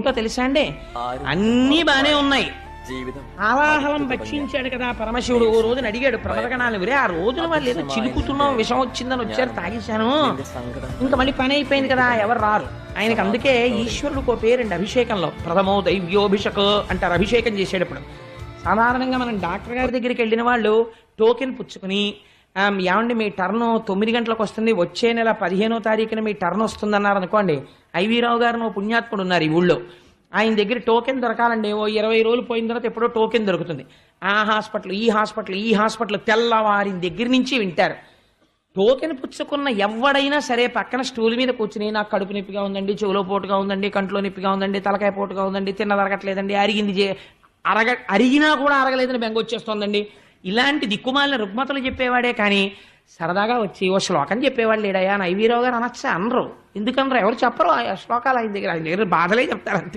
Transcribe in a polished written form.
ఏమిటో తెలుసా అండి? అన్నీ బానే ఉన్నాయి. ఆవాహనం భక్షించాడు కదా పరమశివుడు. ఓ రోజున అడిగాడు ప్రమదగణాలు, ఆ రోజున వాళ్ళు ఏదో చిలుకుతున్నాం, విషం వచ్చిందని వచ్చారు, తాగేశాను, ఇంకా మళ్ళీ పని అయిపోయింది కదా, ఎవరు రారు. ఆయనకి అందుకే ఈశ్వరుడికి ఓ పేరండి అభిషేకంలో, ప్రథమో దైవ్యోభిషేక అంటారు అభిషేకం చేసేటప్పుడు. సాధారణంగా మనం డాక్టర్ గారి దగ్గరికి వెళ్ళిన వాళ్ళు టోకెన్ పుచ్చుకుని, ఏమండి మీ టర్న్ 9 గంటలకు వస్తుంది, వచ్చే నెల 15వ తారీఖున మీ టర్న్ వస్తుందన్నారు అనుకోండి. ఐవీరావు గారు ఓ పుణ్యాత్ముడు ఉన్నారు ఈ ఊళ్ళో, ఆయన దగ్గర టోకెన్ దొరకాలండి. ఓ 20 రోజులు పోయిన తర్వాత ఎప్పుడో టోకెన్ దొరుకుతుంది. ఆ హాస్పిటల్ ఈ హాస్పిటల్ తెల్లవారిన దగ్గర నుంచి వింటారు. టోకెన్ పుచ్చుకున్న ఎవడైనా సరే పక్కన స్టూల్ మీద కూర్చుని, నాకు కడుపు నొప్పిగా ఉందండి, చెవులో పోటుగా ఉందండి, కంట్లో నొప్పిగా ఉందండి, తలకాయ పోటుగా ఉందండి, తిన్నదరగట్లేదండి, అరిగినా కూడా అరగలేదని బెంగొచ్చేస్తోందండి, ఇలాంటి దిక్కుమాలిన రుగ్మతలు చెప్పేవాడే కానీ సరదాగా వచ్చి ఓ శ్లోకం చెప్పేవాళ్ళు లేడయా అని ఐవీరావు గారు అనొచ్చా? అనరు. ఎందుకనరు? ఎవరు చెప్పరు ఆ శ్లోకాలు ఆయన దగ్గర బాధలే చెప్తారు అంతే.